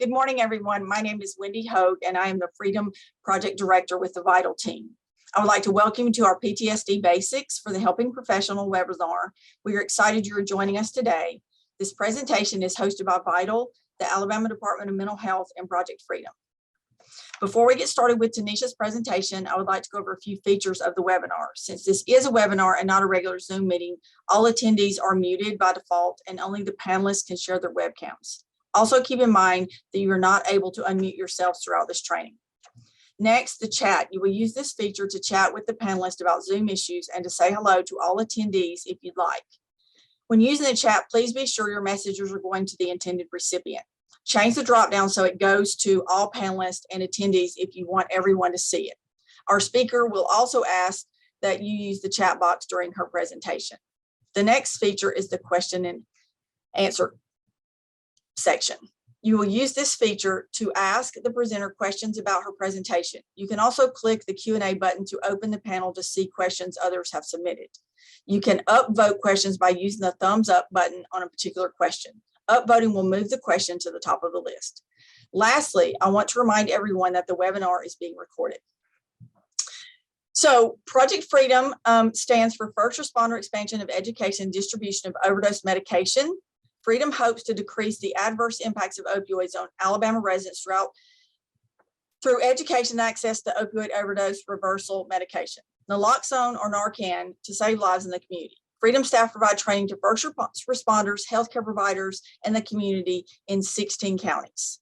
Good morning, everyone. My name is Wendy Hogue, and I am the Freedom Project Director with the VITAL team. I would like to welcome you to our PTSD Basics for the Helping Professional webinar. We are excited you are joining us today. This presentation is hosted by VITAL, the Alabama Department of Mental Health, and Project Freedom. Before we get started with TeNisha's presentation, I would like to go over a few features of the webinar. Since this is a webinar and not a regular Zoom meeting, all attendees are muted by default and only the panelists can share their webcams. Also keep in mind that you are not able to unmute yourselves throughout this training. Next, the chat. You will use this feature to chat with the panelists about Zoom issues and to say hello to all attendees if you'd like. When using the chat, please be sure your messages are going to the intended recipient. Change the drop-down so it goes to all panelists and attendees if you want everyone to see it. Our speaker will also ask that you use the chat box during her presentation. The next feature is the question and answer section. You will use this feature to ask the presenter questions about her presentation. You can also click the Q&A button to open the panel to see questions others have submitted. You can upvote questions by using the thumbs up button on a particular question. Upvoting will move the question to the top of the list. Lastly, I want to remind everyone that the webinar is being recorded. So Project Freedom stands for First Responder Expansion of Education and Distribution of Overdose Medication. Freedom hopes to decrease the adverse impacts of opioids on Alabama residents through education and access to opioid overdose reversal medication, naloxone or Narcan, to save lives in the community. Freedom staff provide training to first responders, healthcare providers, and the community in 16 counties.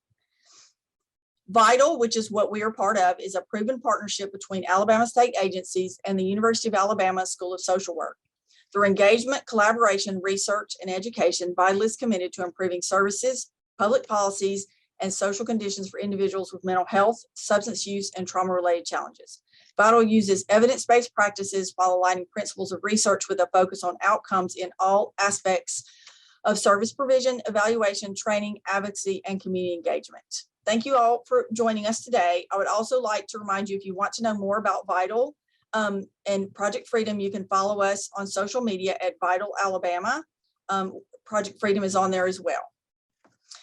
VITAL, which is what we are part of, is a proven partnership between Alabama state agencies and the University of Alabama School of Social Work. Through engagement, collaboration, research, and education, VITAL is committed to improving services, public policies, and social conditions for individuals with mental health, substance use, and trauma-related challenges. VITAL uses evidence-based practices while aligning principles of research with a focus on outcomes in all aspects of service provision, evaluation, training, advocacy, and community engagement. Thank you all for joining us today. I would also like to remind you, if you want to know more about VITAL and Project Freedom, you can follow us on social media at VITAL Alabama. Project Freedom is on there as well.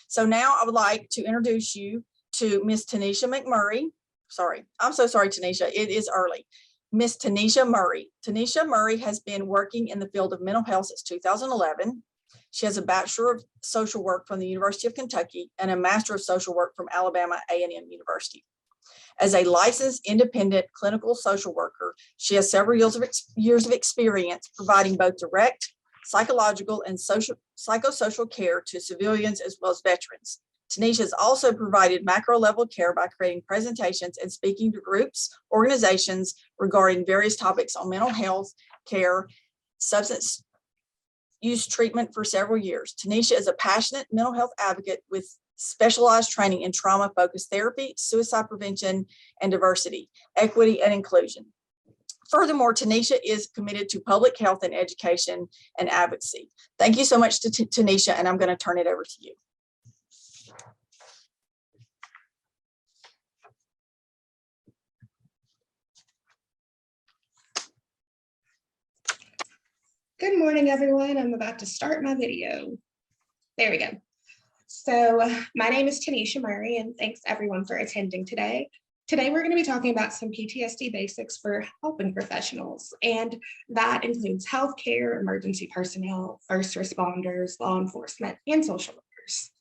So now I would like to introduce you to Miss TeNisha McMurry. Sorry, I'm so sorry, TeNisha, it is early. Miss TeNisha Murry. TeNisha Murry has been working in the field of mental health since 2011. She has a Bachelor of Social Work from the University of Kentucky and a Master of Social Work from Alabama A&M University. As a licensed independent clinical social worker, she has several years of experience providing both direct psychological and psychosocial care to civilians as well as veterans. TeNisha has also provided macro-level care by creating presentations and speaking to groups, organizations regarding various topics on mental health care, substance use treatment for several years. TeNisha is a passionate mental health advocate with specialized training in trauma-focused therapy, suicide prevention, and diversity, equity, and inclusion. Furthermore, TeNisha is committed to public health and education and advocacy. Thank you so much to TeNisha, and I'm going to turn it over to you. Good morning, everyone. I'm about to start my video. There we go. So my name is TeNisha Murry, and thanks everyone for attending today. Today, we're going to be talking about some PTSD basics for helping professionals, and that includes healthcare, emergency personnel, first responders, law enforcement, and social workers.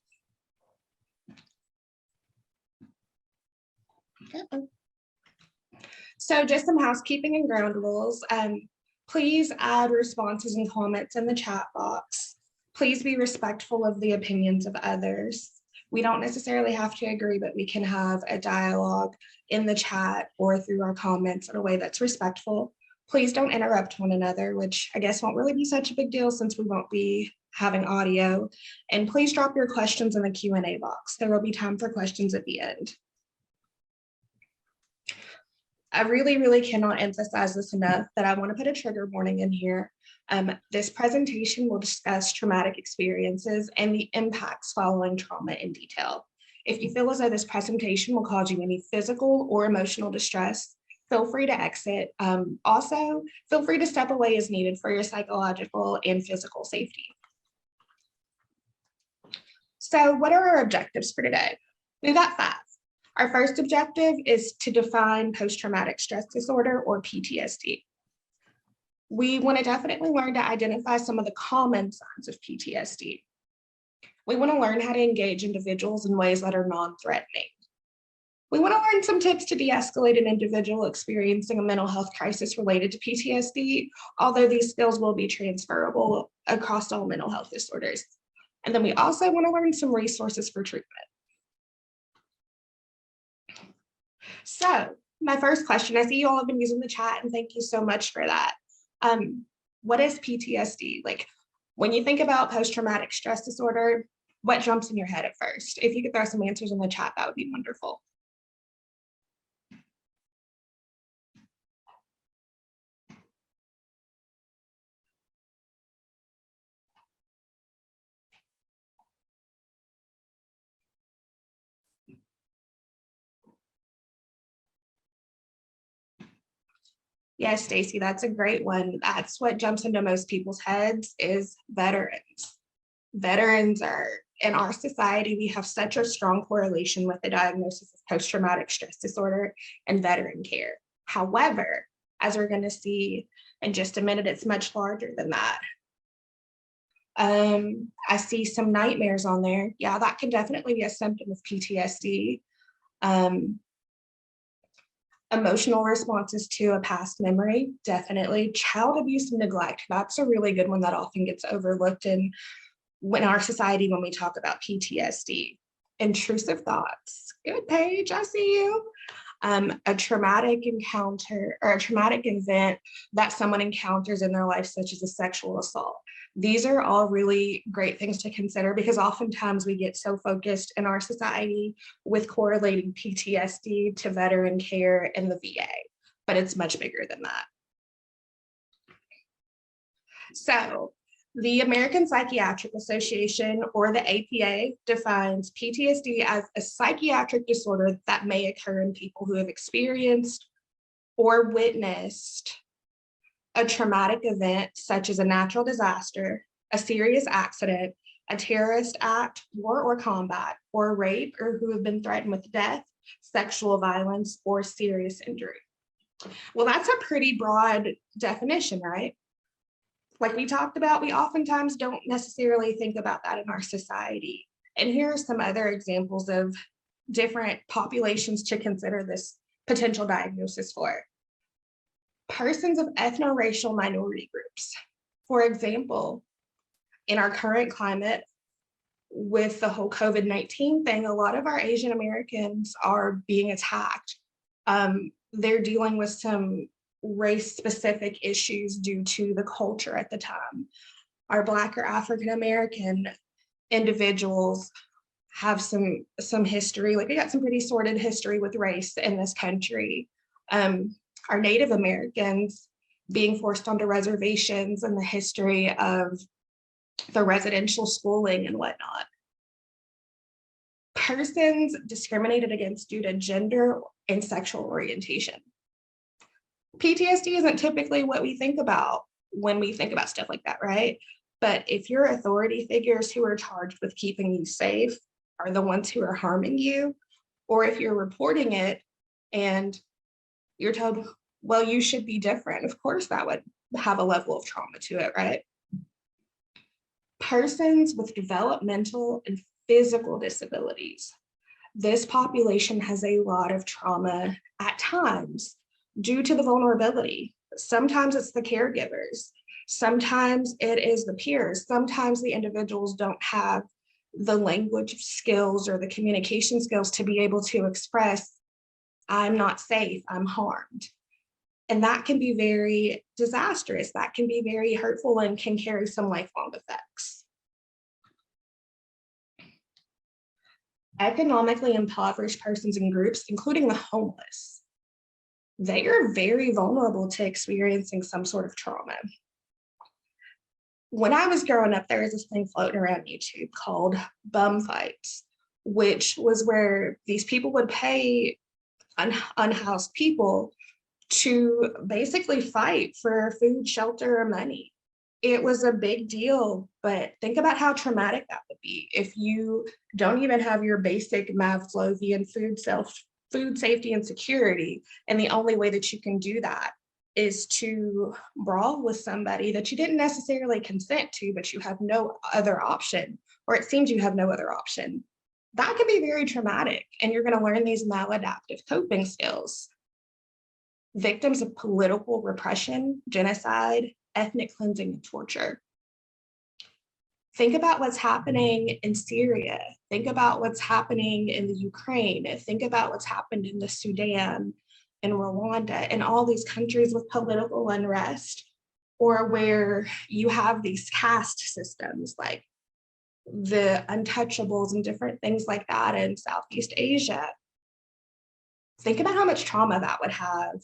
So just some housekeeping and ground rules. Please add responses and comments in the chat box. Please be respectful of the opinions of others. We don't necessarily have to agree, but we can have a dialogue in the chat or through our comments in a way that's respectful. Please don't interrupt one another, which I guess won't really be such a big deal since we won't be having audio. And please drop your questions in the Q&A box. There will be time for questions at the end. I really cannot emphasize this enough that I want to put a trigger warning in here. This presentation will discuss traumatic experiences and the impacts following trauma in detail. If you feel as though this presentation will cause you any physical or emotional distress, feel free to exit. Also, feel free to step away as needed for your psychological and physical safety. So what are our objectives for today? We got 5. Our first objective is to define post-traumatic stress disorder, or PTSD. We want to definitely learn to identify some of the common signs of PTSD. We want to learn how to engage individuals in ways that are non-threatening. We want to learn some tips to de-escalate an individual experiencing a mental health crisis related to PTSD, although these skills will be transferable across all mental health disorders. And then we also want to learn some resources for treatment. So my first question, I see you all have been using the chat, and thank you so much for that. What is PTSD? Like, when you think about post-traumatic stress disorder, what jumps in your head at first? If you could throw some answers in the chat, that would be wonderful. Yes, Stacy, that's a great one. That's what jumps into most people's heads is veterans. Veterans are, in our society, we have such a strong correlation with the diagnosis of post-traumatic stress disorder and veteran care. However, as we're going to see in just a minute, it's much larger than that. I see some nightmares on there. Yeah, that can definitely be a symptom of PTSD. Emotional responses to a past memory, definitely. Child abuse and neglect, that's a really good one that often gets overlooked in our society when we talk about PTSD. Intrusive thoughts, good, Paige, I see you. A traumatic encounter or a traumatic event that someone encounters in their life, such as a sexual assault. These are all really great things to consider, because oftentimes we get so focused in our society with correlating PTSD to veteran care and the VA, but it's much bigger than that. So the American Psychiatric Association, or the APA, defines PTSD as a psychiatric disorder that may occur in people who have experienced or witnessed a traumatic event such as a natural disaster, a serious accident, a terrorist act, war or combat, or rape, or who have been threatened with death, sexual violence, or serious injury. Well, that's a pretty broad definition, right? Like we talked about, we oftentimes don't necessarily think about that in our society. And here are some other examples of different populations to consider this potential diagnosis for. Persons of ethno-racial minority groups. For example, in our current climate, with the whole COVID-19 thing, a lot of our Asian Americans are being attacked. They're dealing with some race-specific issues due to the culture at the time. Our Black or African American individuals have some history, like we got some pretty sordid history with race in this country. Our Native Americans being forced onto reservations, and the history of the residential schooling and whatnot. Persons discriminated against due to gender and sexual orientation. PTSD isn't typically what we think about when we think about stuff like that, right? But if your authority figures who are charged with keeping you safe are the ones who are harming you, or if you're reporting it and you're told, well, you should be different, of course that would have a level of trauma to it, right? Persons with developmental and physical disabilities. This population has a lot of trauma at times due to the vulnerability. Sometimes it's the caregivers. Sometimes it is the peers. Sometimes the individuals don't have the language skills or the communication skills to be able to express, I'm not safe, I'm harmed. And that can be very disastrous. That can be very hurtful and can carry some lifelong effects. Economically impoverished persons and groups, including the homeless, they are very vulnerable to experiencing some sort of trauma. When I was growing up, there was this thing floating around YouTube called bum fights, which was where these people would pay unhoused people to basically fight for food, shelter, or money. it was a big deal, but think about how traumatic that would be if you don't even have your basic Mavlovian food safety and security. And the only way that you can do that is to brawl with somebody that you didn't necessarily consent to, but you have no other option, or it seems you have no other option. That can be very traumatic, and you're going to learn these maladaptive coping skills. Victims of political repression, genocide, ethnic cleansing, and torture. Think about what's happening in Syria. Think about what's happening in the Ukraine. Think about what's happened in the Sudan and Rwanda and all these countries with political unrest, or where you have these caste systems like the untouchables and different things like that in Southeast Asia. Think about how much trauma that would have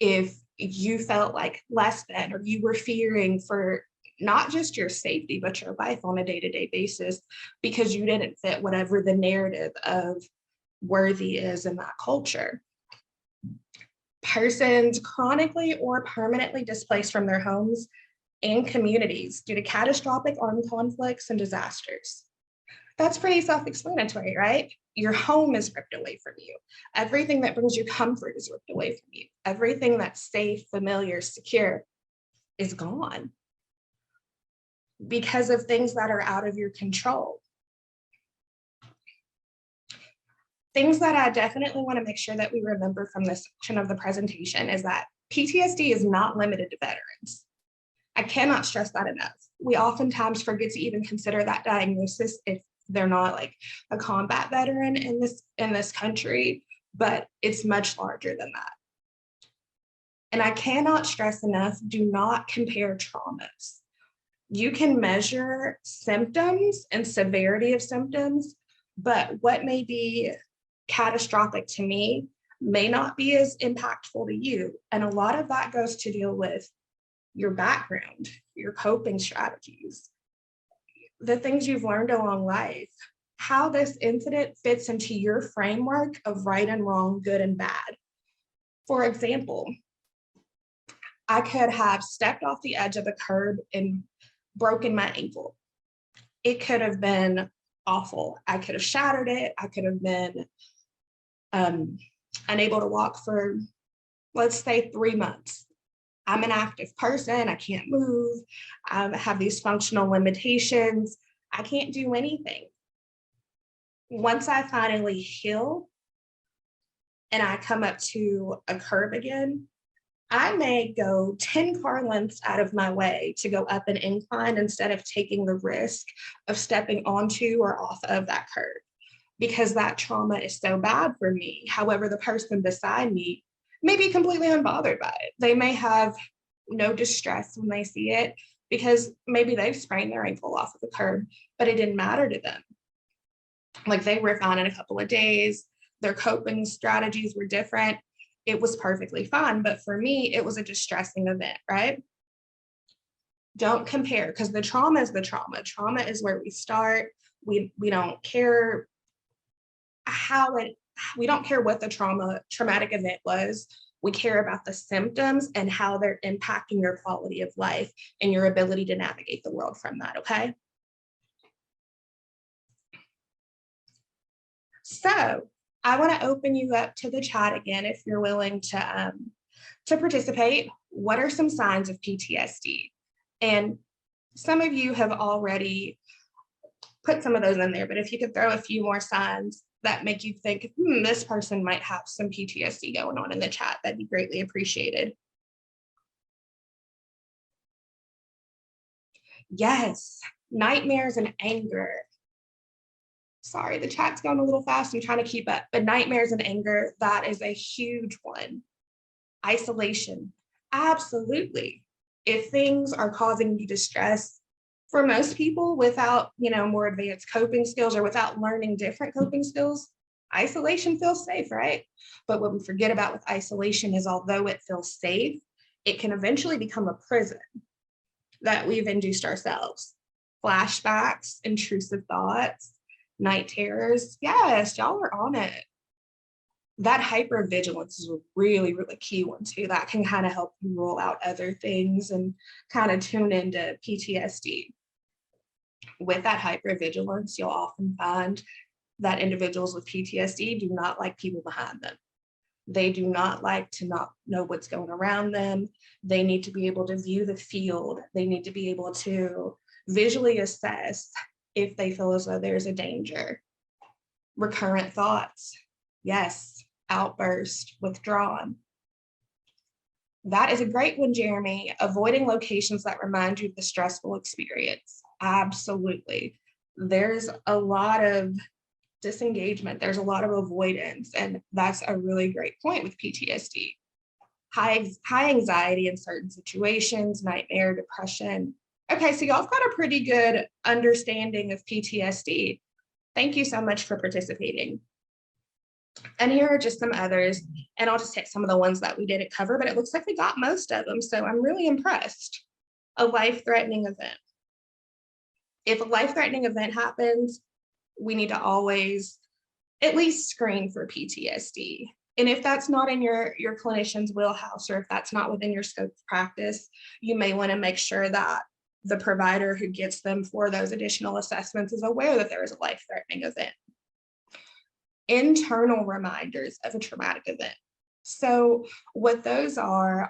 if you felt like less than, or you were fearing for not just your safety, but your life on a day-to-day basis because you didn't fit whatever the narrative of worthy is in that culture. Persons chronically or permanently displaced from their homes and communities due to catastrophic armed conflicts and disasters. That's pretty self-explanatory, right? Your home is ripped away from you. Everything that brings you comfort is ripped away from you. Everything that's safe, familiar, secure is gone because of things that are out of your control. Things that I definitely want to make sure that we remember from this section of the presentation is that PTSD is not limited to veterans. I cannot stress that enough. We oftentimes forget to even consider that diagnosis if they're not like a combat veteran in this country, but it's much larger than that. And I cannot stress enough, do not compare traumas. You can measure symptoms and severity of symptoms, but what may be catastrophic to me may not be as impactful to you. And a lot of that goes to deal with your background, your coping strategies, the things you've learned along life, how this incident fits into your framework of right and wrong, good and bad. For example, I could have stepped off the edge of a curb and broken my ankle. It could have been awful. I could have shattered it. I could have been unable to walk for, let's say, 3 months. I'm an active person. I can't move. I have these functional limitations. I can't do anything. Once I finally heal and I come up to a curb again, I may go 10 car lengths out of my way to go up an incline instead of taking the risk of stepping onto or off of that curb because that trauma is so bad for me. However, the person beside me may be completely unbothered by it. They may have no distress when they see it because maybe they've sprained their ankle off of the curb, but it didn't matter to them. Like they were fine in a couple of days. Their coping strategies were different. It was perfectly fine. But for me, it was a distressing event, right? Don't compare because the trauma is the trauma. Trauma is where we start. We don't care we don't care what the traumatic event was. We care about the symptoms and how they're impacting your quality of life and your ability to navigate the world from that, okay? So I want to open you up to the chat again if you're willing to participate. What are some signs of PTSD? And some of you have already put some of those in there, but if you could throw a few more signs that make you think, this person might have some PTSD going on in the chat, that'd be greatly appreciated. Yes, nightmares and anger. Sorry, the chat's going a little fast. I'm trying to keep up, but nightmares and anger, that is a huge one. Isolation, absolutely. If things are causing you distress, for most people without, more advanced coping skills or without learning different coping skills, isolation feels safe, right? But what we forget about with isolation is although it feels safe, it can eventually become a prison that we've induced ourselves. Flashbacks, intrusive thoughts, night terrors. Yes, y'all are on it. that hypervigilance is a really, really key one too. That can kind of help you rule out other things and kind of tune into PTSD. With that hypervigilance, you'll often find that individuals with PTSD do not like people behind them. They do not like to not know what's going around them. They need to be able to view the field. They need to be able to visually assess if they feel as though there's a danger. Recurrent thoughts, yes. Outburst, withdrawn. That is a great one, Jeremy. Avoiding locations that remind you of the stressful experience. Absolutely. There's a lot of disengagement. There's a lot of avoidance. And that's a really great point with PTSD. High anxiety in certain situations, nightmare, depression. Okay, so y'all have got a pretty good understanding of PTSD. Thank you so much for participating. And here are just some others, and I'll just hit some of the ones that we didn't cover, but it looks like we got most of them, so I'm really impressed. A life-threatening event. If a life-threatening event happens, we need to always at least screen for PTSD. And if that's not in your clinician's wheelhouse, or if that's not within your scope of practice, you may want to make sure that the provider who gets them for those additional assessments is aware that there is a life-threatening event. Internal reminders of a traumatic event. So what those are,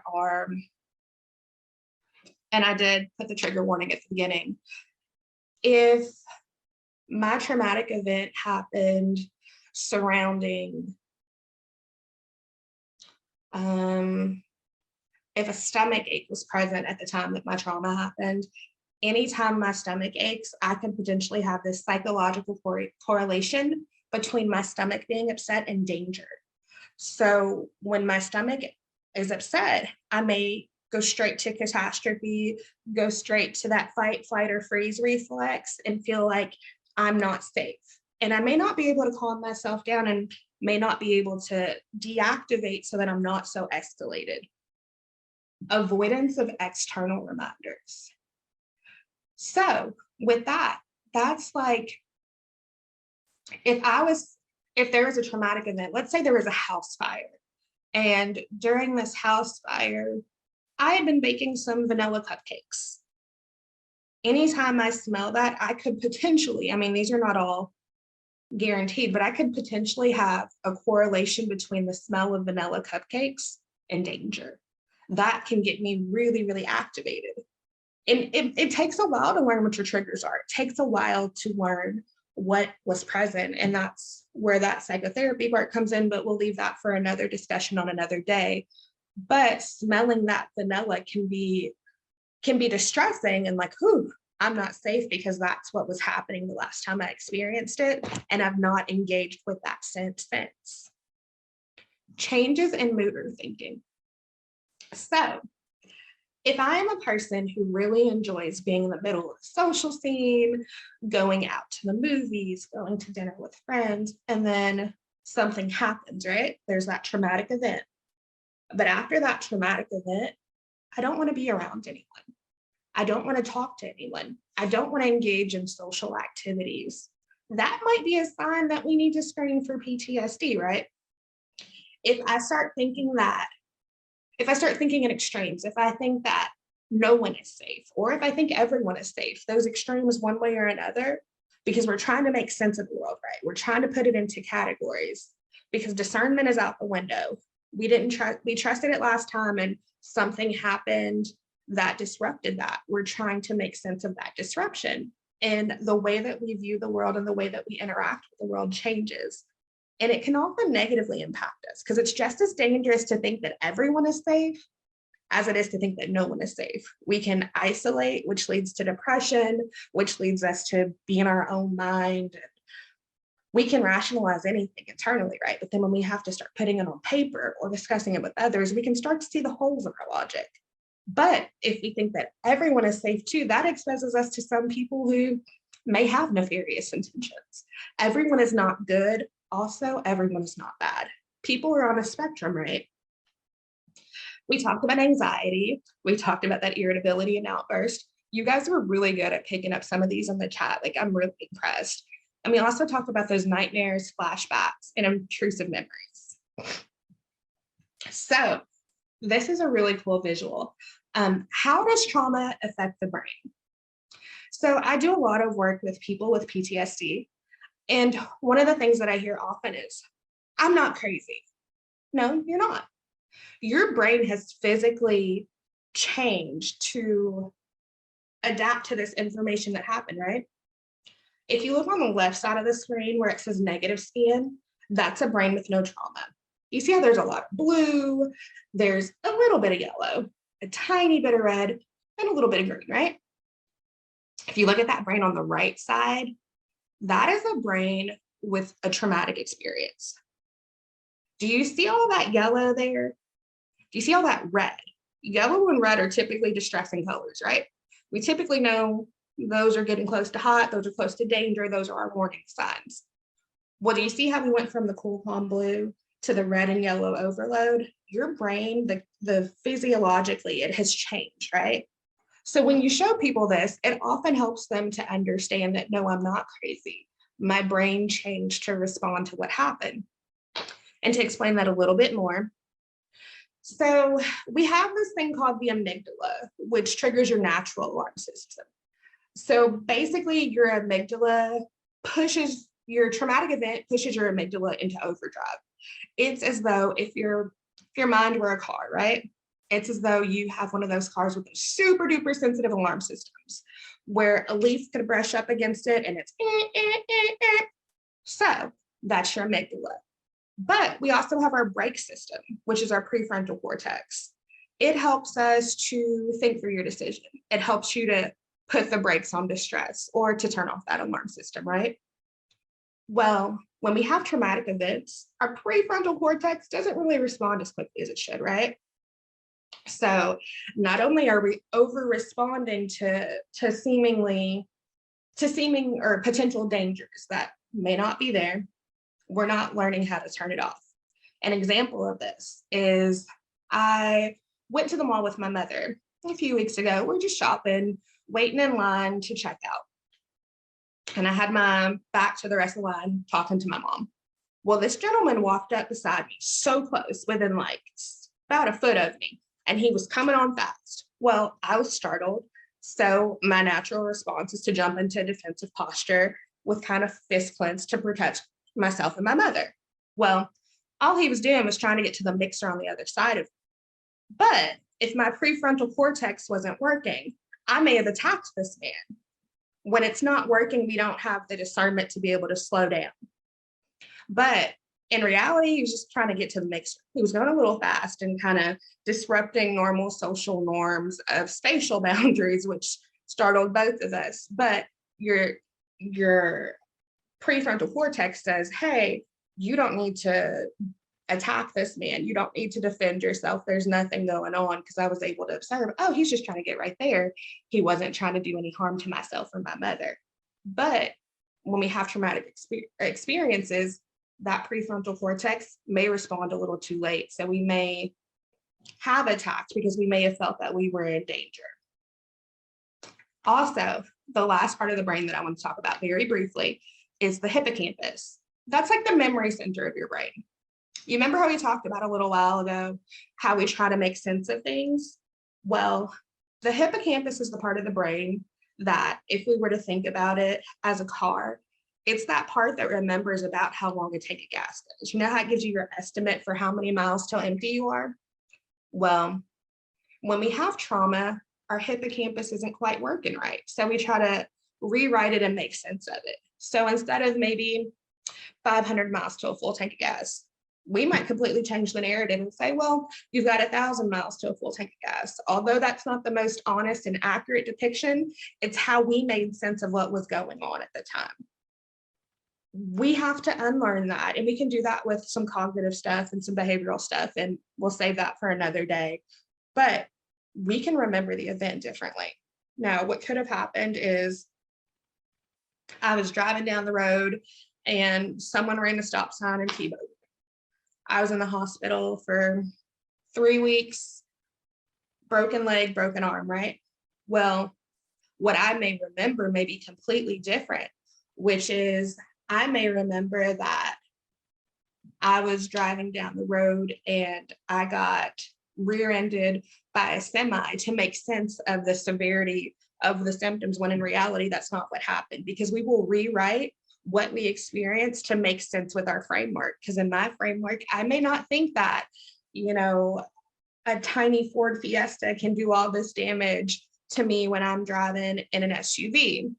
and I did put the trigger warning at the beginning, if my traumatic event happened surrounding, if a stomach ache was present at the time that my trauma happened, anytime my stomach aches, I can potentially have this psychological correlation between my stomach being upset and danger. So when my stomach is upset, I may go straight to catastrophe, go straight to that fight, flight, or freeze reflex and feel like I'm not safe. And I may not be able to calm myself down and may not be able to deactivate so that I'm not so escalated. Avoidance of external reminders. So with that, that's like, if there was a traumatic event, let's say there was a house fire, and during this house fire, I had been baking some vanilla cupcakes. Anytime I smell that, I could potentially, I mean, these are not all guaranteed, but I could potentially have a correlation between the smell of vanilla cupcakes and danger. That can get me really, really activated. And it takes a while to learn what your triggers are. It takes a while to learn what was present. And that's where that psychotherapy part comes in, but we'll leave that for another discussion on another day. But smelling that vanilla can be distressing and like, whew, I'm not safe because that's what was happening the last time I experienced it. And I've not engaged with that scent since. Changes in mood or thinking. So if I am a person who really enjoys being in the middle of the social scene, going out to the movies, going to dinner with friends, and then something happens, right? There's that traumatic event. But after that traumatic event, I don't want to be around anyone. I don't want to talk to anyone. I don't want to engage in social activities. That might be a sign that we need to screen for PTSD, right? If I start thinking in extremes, if I think that no one is safe, or if I think everyone is safe, those extremes one way or another, because we're trying to make sense of the world, right? We're trying to put it into categories because discernment is out the window. We trusted it last time and something happened that disrupted that. We're trying to make sense of that disruption. And the way that we view the world and the way that we interact with the world changes. And it can often negatively impact us because it's just as dangerous to think that everyone is safe as it is to think that no one is safe. We can isolate, which leads to depression, which leads us to be in our own mind. We can rationalize anything internally, right? But then when we have to start putting it on paper or discussing it with others, we can start to see the holes in our logic. But if we think that everyone is safe too, that exposes us to some people who may have nefarious intentions. Everyone is not good. Also, everyone is not bad. People are on a spectrum, right? We talked about anxiety. We talked about that irritability and outburst. You guys were really good at picking up some of these in the chat. Like, I'm really impressed. And we also talked about those nightmares, flashbacks, and intrusive memories. So this is a really cool visual. How does trauma affect the brain? So I do a lot of work with people with PTSD. And one of the things that I hear often is, I'm not crazy. No, you're not. Your brain has physically changed to adapt to this information that happened, right? If you look on the left side of the screen where it says negative scan, that's a brain with no trauma. You see how there's a lot of blue, there's a little bit of yellow, a tiny bit of red, and a little bit of green, right? If you look at that brain on the right side, that is a brain with a traumatic experience. Do you see all that yellow there? Do you see all that red? Yellow and red are typically distressing colors, right? We typically know those are getting close to hot, those are close to danger, those are our warning signs. Well, do you see how we went from the cool calm blue to the red and yellow overload? Your brain, the physiologically, it has changed, right? So when you show people this, it often helps them to understand that, no, I'm not crazy. My brain changed to respond to what happened. And to explain that a little bit more, so we have this thing called the amygdala, which triggers your natural alarm system. So basically your amygdala pushes your traumatic event, pushes your amygdala into overdrive. It's as though if your mind were a car, right? It's as though you have one of those cars with super duper sensitive alarm systems where a leaf could brush up against it and it's So that's your amygdala. But we also have our brake system, which is our prefrontal cortex. It helps us to think through your decision. It helps you to put the brakes on distress or to turn off that alarm system, right? Well, when we have traumatic events, our prefrontal cortex doesn't really respond as quickly as it should, right? So not only are we over responding to seeming or potential dangers that may not be there, we're not learning how to turn it off. An example of this is I went to the mall with my mother a few weeks ago. We're just shopping, waiting in line to check out. And I had my back to the rest of the line talking to my mom. Well, this gentleman walked up beside me so close, within like about a foot of me, and he was coming on fast. Well, I was startled. So my natural response is to jump into defensive posture with kind of fist clenched to protect myself and my mother. Well, all he was doing was trying to get to the mixer on the other side of me. But if my prefrontal cortex wasn't working, I may have attacked this man. When it's not working, we don't have the discernment to be able to slow down. But in reality, he was just trying to get to the mixer. He was going a little fast and kind of disrupting normal social norms of spatial boundaries, which startled both of us. But your prefrontal cortex says, hey, you don't need to attack this man. You don't need to defend yourself. There's nothing going on, because I was able to observe, oh, he's just trying to get right there. He wasn't trying to do any harm to myself or my mother. But when we have traumatic experiences, that prefrontal cortex may respond a little too late. So we may have attacked because we may have felt that we were in danger. Also, the last part of the brain that I want to talk about very briefly is the hippocampus. That's like the memory center of your brain. You remember how we talked about a little while ago, how we try to make sense of things? Well, the hippocampus is the part of the brain that, if we were to think about it as a car, it's that part that remembers about how long a tank of gas goes. You know how it gives you your estimate for how many miles till empty you are? Well, when we have trauma, our hippocampus isn't quite working right. So we try to rewrite it and make sense of it. So instead of maybe 500 miles to a full tank of gas, we might completely change the narrative and say, well, you've got 1,000 miles to a full tank of gas. Although that's not the most honest and accurate depiction, it's how we made sense of what was going on at the time. We have to unlearn that, and we can do that with some cognitive stuff and some behavioral stuff, and we'll save that for another day. But we can remember the event differently. Now, what could have happened is I was driving down the road and someone ran a stop sign and T-boned. I was in the hospital for 3 weeks, broken leg, broken arm, right? Well, what I may remember may be completely different, which is I may remember that I was driving down the road and I got rear-ended by a semi to make sense of the severity of the symptoms, when in reality, that's not what happened, because we will rewrite what we experience to make sense with our framework. Because in my framework, I may not think that, you know, a tiny Ford Fiesta can do all this damage to me when I'm driving in an SUV.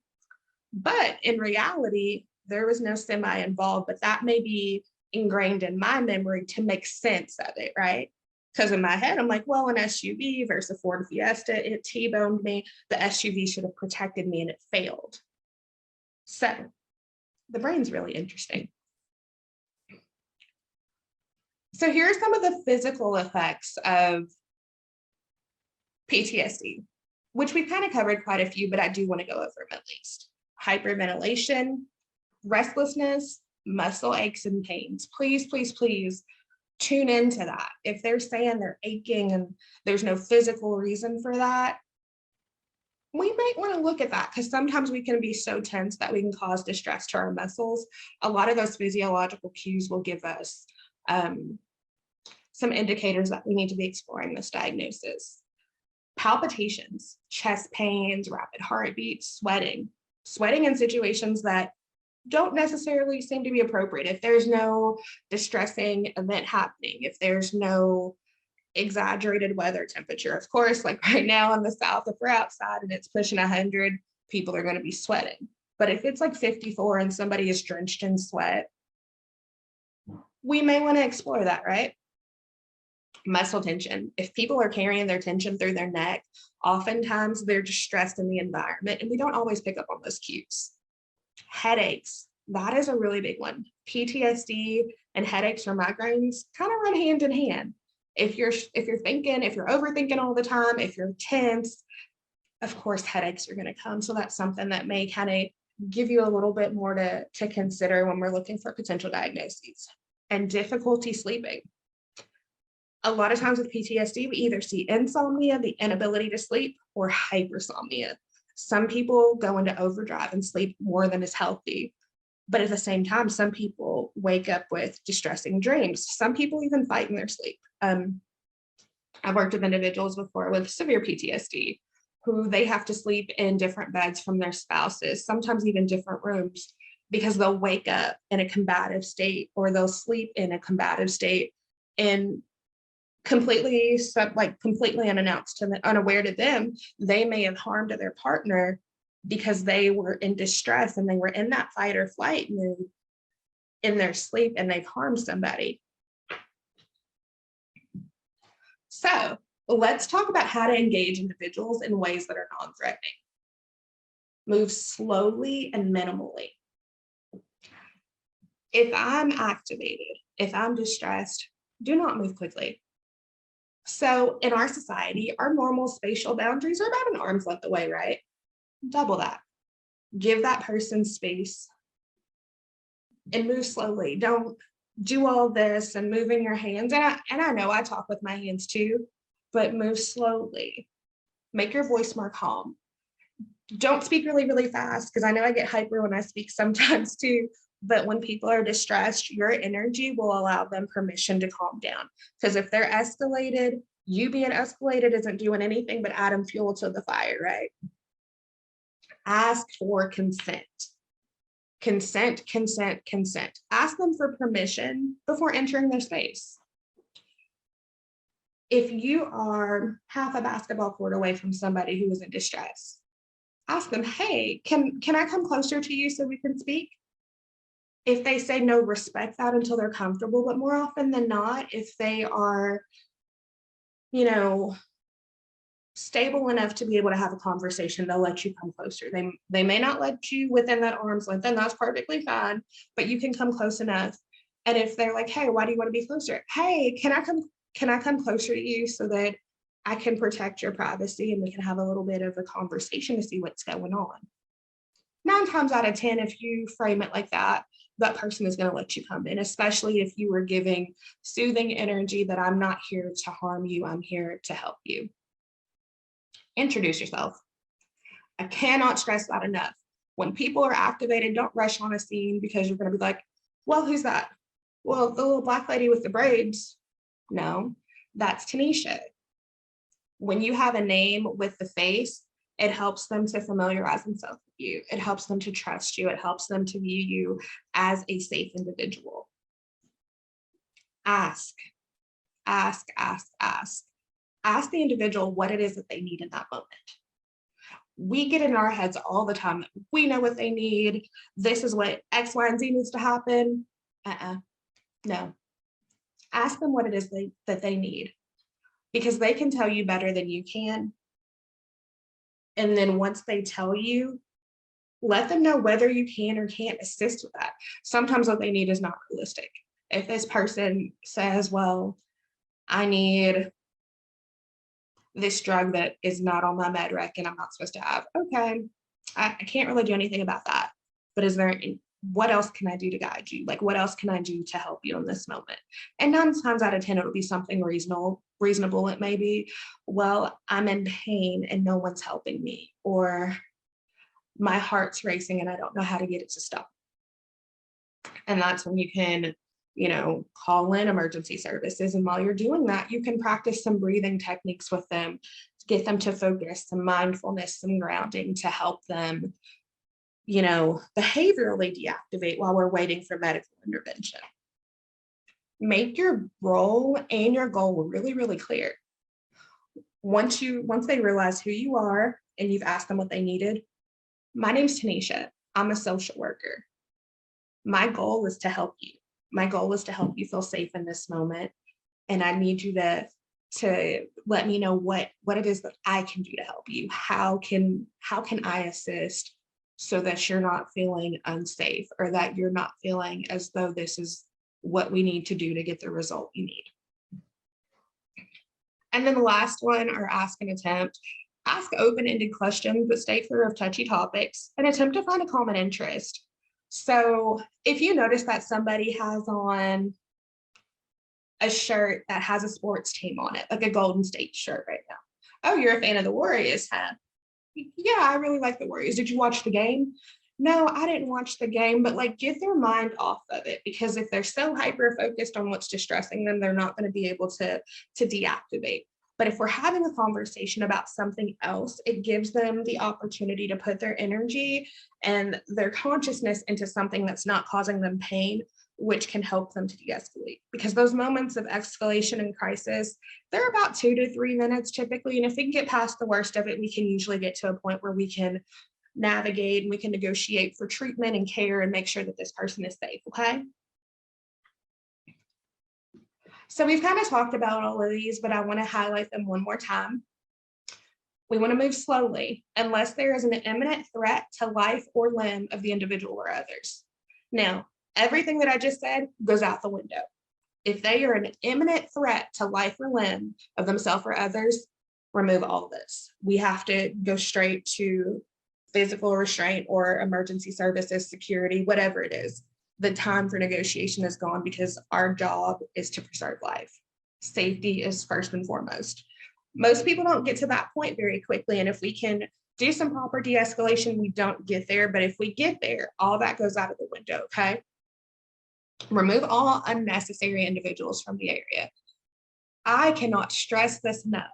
But in reality, there was no semi involved, but that may be ingrained in my memory to make sense of it, right? Because in my head, I'm like, well, an SUV versus a Ford Fiesta, it T-boned me. The SUV should have protected me and it failed. So the brain's really interesting. So here are some of the physical effects of PTSD, which we've kind of covered quite a few, but I do want to go over them at least. Hyperventilation, restlessness, muscle aches and pains. Please, please, please tune into that. If they're saying they're aching and there's no physical reason for that, we might want to look at that, because sometimes we can be so tense that we can cause distress to our muscles. A lot of those physiological cues will give us some indicators that we need to be exploring this diagnosis. Palpitations, chest pains, rapid heartbeats, sweating in situations that don't necessarily seem to be appropriate. If there's no distressing event happening, if there's no exaggerated weather temperature, of course, like right now in the South, if we're outside and it's pushing 100, people are going to be sweating. But if it's like 54 and somebody is drenched in sweat, we may want to explore that, right? Muscle tension. If people are carrying their tension through their neck, oftentimes they're distressed in the environment, and we don't always pick up on those cues. Headaches, that is a really big one. PTSD and headaches or migraines kind of run hand in hand. If you're overthinking all the time, if you're tense, of course headaches are going to come. So that's something that may kind of give you a little bit more to consider when we're looking for potential diagnoses. And difficulty sleeping. A lot of times with PTSD, we either see insomnia, the inability to sleep, or hypersomnia. Some people go into overdrive and sleep more than is healthy. But at the same time, some people wake up with distressing dreams. Some people even fight in their sleep. I've worked with individuals before with severe PTSD who they have to sleep in different beds from their spouses, sometimes even different rooms, because they'll wake up in a combative state, or they'll sleep in a combative state and completely unannounced to them, unaware to them, they may have harmed their partner because they were in distress and they were in that fight or flight mood in their sleep, and they've harmed somebody. So let's talk about how to engage individuals in ways that are non-threatening. Move slowly and minimally. If I'm activated, if I'm distressed, do not move quickly. So in our society, our normal spatial boundaries are about an arm's length away, right? Double that. Give that person space and move slowly. Don't do all this and moving your hands. And I know I talk with my hands too, but move slowly. Make your voice more calm. Don't speak really, really fast, because I know I get hyper when I speak sometimes too. But when people are distressed, your energy will allow them permission to calm down. Because if they're escalated, you being escalated isn't doing anything but adding fuel to the fire, right? Ask for consent. Consent, consent, consent. Ask them for permission before entering their space. If you are half a basketball court away from somebody who is in distress, ask them, hey, can I come closer to you so we can speak? If they say no, respect that until they're comfortable. But more often than not, if they are, stable enough to be able to have a conversation, they'll let you come closer. They may not let you within that arm's length, and that's perfectly fine, but you can come close enough. And if they're like, hey, why do you want to be closer? Hey, can I come closer to you so that I can protect your privacy and we can have a little bit of a conversation to see what's going on? 9 times out of 10, if you frame it like that, that person is going to let you come in, especially if you were giving soothing energy that I'm not here to harm you, I'm here to help you. Introduce yourself. I cannot stress that enough. When people are activated, don't rush on a scene because you're going to be like, well, who's that? Well, the little black lady with the braids, no, that's TeNisha. When you have a name with the face, it helps them to familiarize themselves with you. It helps them to trust you. It helps them to view you as a safe individual. Ask, ask, ask, ask. Ask the individual what it is that they need in that moment. We get in our heads all the time. We know what they need. This is what X, Y, and Z needs to happen. No. Ask them what it is that they need, because they can tell you better than you can. And then once they tell you, let them know whether you can or can't assist with that. Sometimes what they need is not realistic. If this person says, well, I need this drug that is not on my med rec and I'm not supposed to have, okay, I can't really do anything about that. But what else can I do to guide you? Like, what else can I do to help you in this moment? And 9 times out of 10, it'll be something reasonable. It may be, well, I'm in pain and no one's helping me, or my heart's racing and I don't know how to get it to stop. And that's when you can, call in emergency services. And while you're doing that, you can practice some breathing techniques with them, get them to focus, some mindfulness, some grounding to help them, behaviorally deactivate while we're waiting for medical intervention. Make your role and your goal really, really clear. Once they realize who you are and you've asked them what they needed, my name's TeNisha. I'm a social worker. My goal is to help you. My goal is to help you feel safe in this moment. And I need you to let me know what it is that I can do to help you. How can I assist so that you're not feeling unsafe, or that you're not feeling as though this is what we need to do to get the result you need. And then the last one, or ask and attempt. Ask open-ended questions, but stay clear of touchy topics, and attempt to find a common interest. So if you notice that somebody has on a shirt that has a sports team on it, like a Golden State shirt right now. Oh, you're a fan of the Warriors, huh? Yeah, I really like the Warriors. Did you watch the game? No, I didn't watch the game, but get their mind off of it, because if they're so hyper focused on what's distressing them, they're not going to be able to deactivate. But if we're having a conversation about something else, it gives them the opportunity to put their energy and their consciousness into something that's not causing them pain, which can help them to de-escalate. Because those moments of escalation and crisis, they're about 2 to 3 minutes typically. And if we can get past the worst of it, we can usually get to a point where we can navigate and we can negotiate for treatment and care and make sure that this person is safe, okay? So we've kind of talked about all of these, but I want to highlight them one more time. We want to move slowly unless there is an imminent threat to life or limb of the individual or others. Now, everything that I just said goes out the window. If they are an imminent threat to life or limb of themselves or others, remove all this. We have to go straight to physical restraint or emergency services, security, whatever it is. The time for negotiation is gone, because our job is to preserve life. Safety is first and foremost. Most people don't get to that point very quickly. And if we can do some proper de-escalation, we don't get there. But if we get there, all that goes out of the window, okay? Remove all unnecessary individuals from the area. I cannot stress this enough.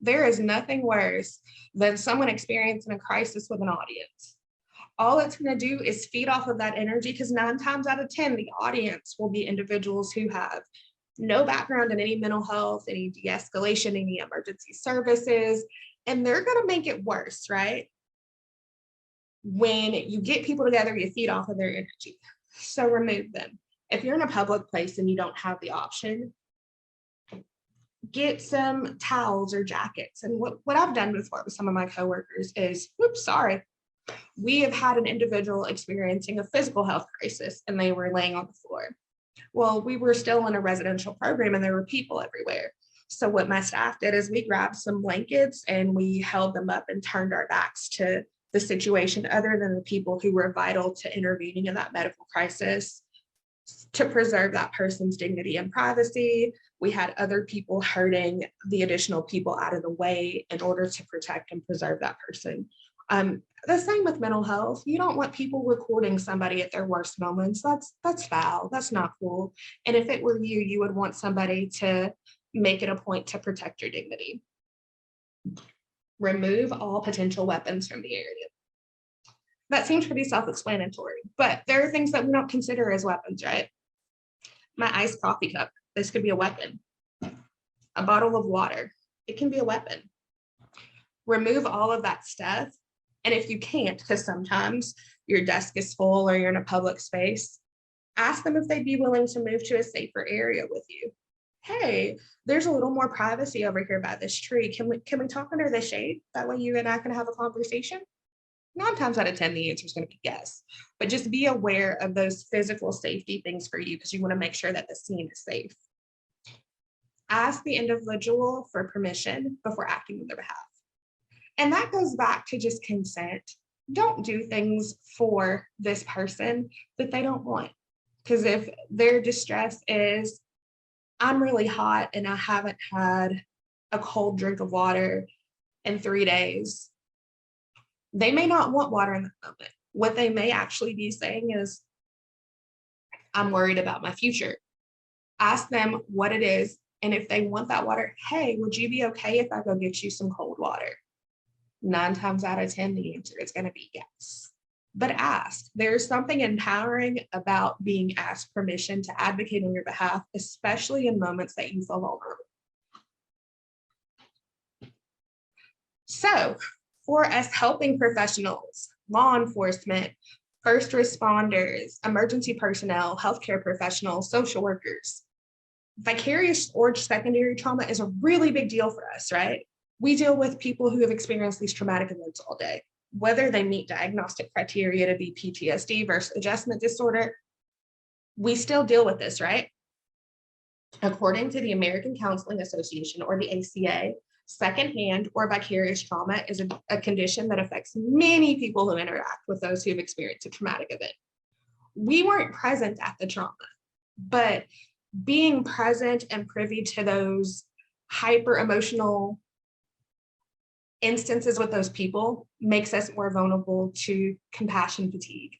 There is nothing worse than someone experiencing a crisis with an audience. All it's going to do is feed off of that energy, because 9 times out of 10, the audience will be individuals who have no background in any mental health, any de-escalation, any emergency services, and they're going to make it worse, right? When you get people together, you feed off of their energy. So remove them. If you're in a public place and you don't have the option, get some towels or jackets. And what I've done before with some of my coworkers is, we have had an individual experiencing a physical health crisis and they were laying on the floor. Well, we were still in a residential program and there were people everywhere. So what my staff did is we grabbed some blankets and we held them up and turned our backs to the situation, other than the people who were vital to intervening in that medical crisis, to preserve that person's dignity and privacy. We had other people hurting the additional people out of the way in order to protect and preserve that person. The same with mental health. You don't want people recording somebody at their worst moments. That's foul. That's not cool. And if it were you, you would want somebody to make it a point to protect your dignity. Remove all potential weapons from the area. That seems pretty self-explanatory, but there are things that we don't consider as weapons, right? My iced coffee cup, this could be a weapon. A bottle of water, it can be a weapon. Remove all of that stuff. And if you can't, because sometimes your desk is full or you're in a public space, ask them if they'd be willing to move to a safer area with you. Hey, there's a little more privacy over here by this tree. Can we talk under the shade? That way you and I can have a conversation. 9 times out of 10, the answer is going to be yes. But just be aware of those physical safety things for you, because you want to make sure that the scene is safe. Ask the individual for permission before acting on their behalf. And that goes back to just consent. Don't do things for this person that they don't want. Because if their distress is, I'm really hot and I haven't had a cold drink of water in 3 days, they may not want water in the moment. What they may actually be saying is, I'm worried about my future. Ask them what it is. And if they want that water, hey, would you be okay if I go get you some cold water? 9 times out of 10, the answer is going to be yes. But ask. There's something empowering about being asked permission to advocate on your behalf, especially in moments that you feel vulnerable. So, for us helping professionals, law enforcement, first responders, emergency personnel, healthcare professionals, social workers, vicarious or secondary trauma is a really big deal for us, right? We deal with people who have experienced these traumatic events all day, whether they meet diagnostic criteria to be PTSD versus adjustment disorder. We still deal with this, right? According to the American Counseling Association, or the ACA, secondhand or vicarious trauma is a condition that affects many people who interact with those who have experienced a traumatic event. We weren't present at the trauma, but being present and privy to those hyper emotional instances with those people makes us more vulnerable to compassion fatigue.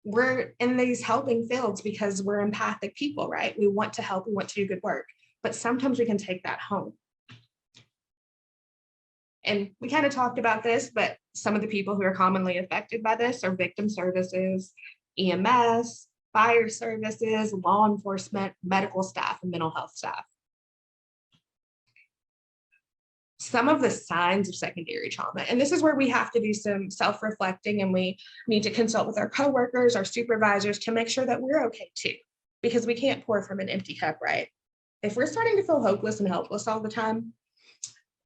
We're in these helping fields because we're empathic people, right? We want to help, we want to do good work, but sometimes we can take that home. And we kind of talked about this, but some of the people who are commonly affected by this are victim services, EMS, fire services, law enforcement, medical staff, and mental health staff. Some of the signs of secondary trauma, and this is where we have to do some self-reflecting, and we need to consult with our coworkers, our supervisors, to make sure that we're okay too, because we can't pour from an empty cup, right? If we're starting to feel hopeless and helpless all the time,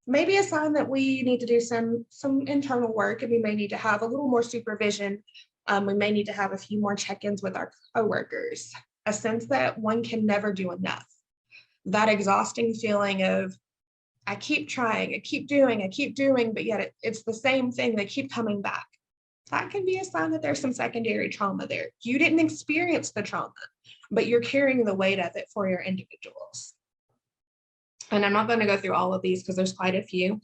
maybe a sign that we need to do some internal work, and we may need to have a little more supervision. We may need to have a few more check-ins with our coworkers, a sense that one can never do enough. That exhausting feeling of, I keep trying, I keep doing, but yet it's the same thing, they keep coming back. That can be a sign that there's some secondary trauma there. You didn't experience the trauma, but you're carrying the weight of it for your individuals. And I'm not going to go through all of these because there's quite a few.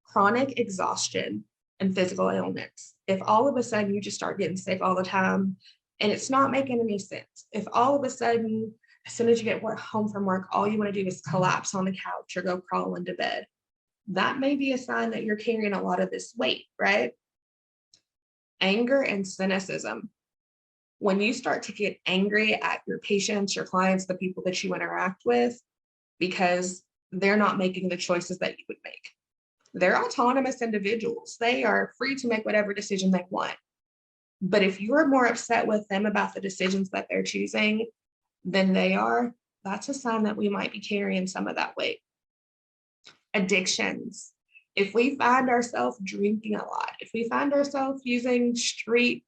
Chronic exhaustion and physical ailments. If all of a sudden you just start getting sick all the time and it's not making any sense, if all of a sudden, as soon as you get home from work, all you want to do is collapse on the couch or go crawl into bed, that may be a sign that you're carrying a lot of this weight, right? Anger and cynicism. When you start to get angry at your patients, your clients, the people that you interact with, because they're not making the choices that you would make. They're autonomous individuals. They are free to make whatever decision they want. But if you're more upset with them about the decisions that they're choosing than they are, that's a sign that we might be carrying some of that weight. Addictions. If we find ourselves drinking a lot, if we find ourselves using street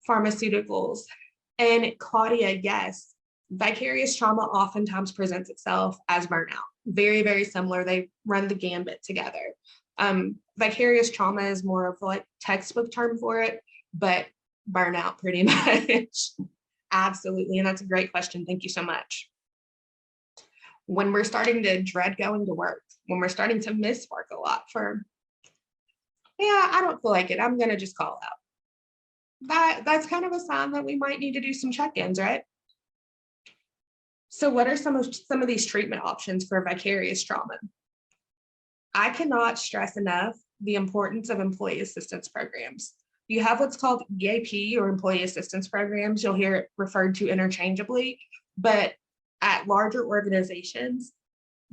pharmaceuticals, and Claudia, yes, vicarious trauma oftentimes presents itself as burnout. Very, very similar. They run the gambit together. Vicarious trauma is more of like textbook term for it, but burnout pretty much. Absolutely. And that's a great question. Thank you so much. When we're starting to dread going to work, when we're starting to miss work a lot for yeah, I don't feel like it, I'm gonna just call out. That's kind of a sign that we might need to do some check-ins, right? So what are some of these treatment options for vicarious trauma? I cannot stress enough the importance of employee assistance programs. You have what's called EAP or employee assistance programs. You'll hear it referred to interchangeably, but at larger organizations,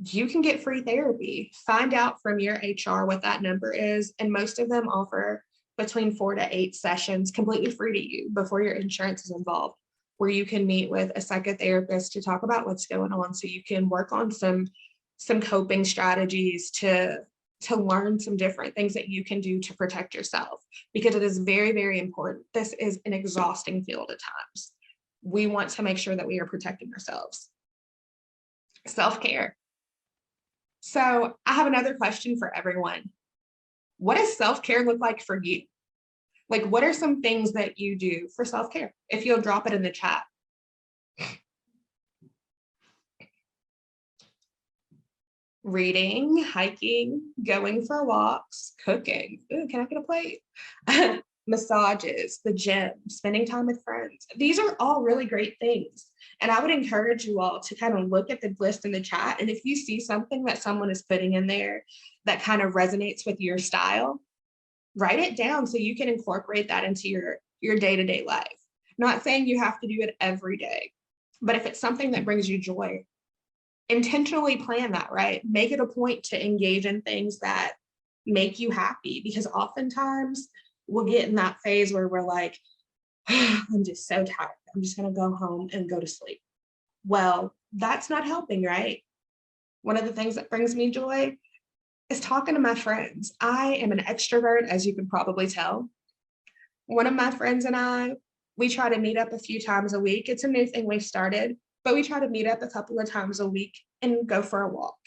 you can get free therapy. Find out from your HR what that number is, and most of them offer between 4 to 8 sessions completely free to you before your insurance is involved, where you can meet with a psychotherapist to talk about what's going on, so you can work on some coping strategies to learn some different things that you can do to protect yourself, because it is very, very important. This is an exhausting field at times. We want to make sure that we are protecting ourselves. Self-care. So I have another question for everyone. What does self-care look like for you? Like, what are some things that you do for self-care? If you'll drop it in the chat. Reading, hiking, going for walks, cooking. Ooh, can I get a plate? Massages, the gym, spending time with friends. These are all really great things. And I would encourage you all to kind of look at the list in the chat. And if you see something that someone is putting in there that kind of resonates with your style, write it down so you can incorporate that into your day-to-day life. Not saying you have to do it every day, but if it's something that brings you joy, intentionally plan that, right? Make it a point to engage in things that make you happy, because oftentimes we'll get in that phase where we're like, oh, I'm just so tired. I'm just going to go home and go to sleep. Well, that's not helping, right? One of the things that brings me joy is talking to my friends. I am an extrovert, as you can probably tell. One of my friends and I, we try to meet up a few times a week. It's a new thing we've started, but we try to meet up a couple of times a week and go for a walk.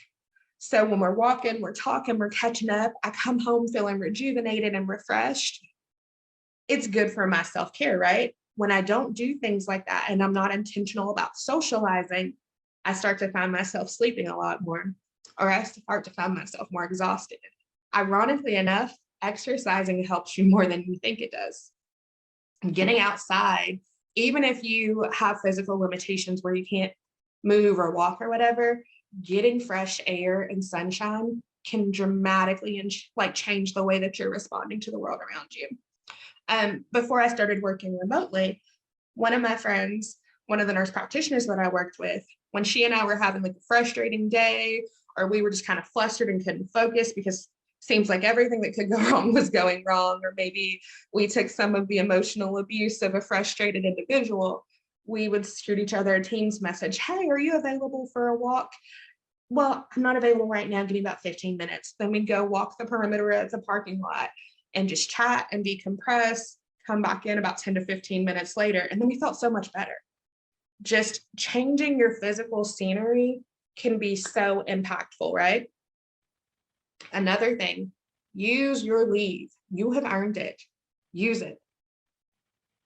So when we're walking, we're talking, we're catching up, I come home feeling rejuvenated and refreshed. It's good for my self-care, right? When I don't do things like that and I'm not intentional about socializing, I start to find myself sleeping a lot more, or I start to find myself more exhausted. Ironically enough, exercising helps you more than you think it does. Getting outside, even if you have physical limitations where you can't move or walk or whatever, getting fresh air and sunshine can dramatically change the way that you're responding to the world around you. Before I started working remotely, one of my friends, one of the nurse practitioners that I worked with, when she and I were having like a frustrating day, or we were just kind of flustered and couldn't focus because seems like everything that could go wrong was going wrong, or maybe we took some of the emotional abuse of a frustrated individual, we would shoot each other a Teams message. Hey, are you available for a walk? Well, I'm not available right now. Give me about 15 minutes. Then we'd go walk the perimeter of the parking lot and just chat and decompress, come back in about 10 to 15 minutes later. And then we felt so much better. Just changing your physical scenery can be so impactful, right? Another thing, use your leave. You have earned it. Use it.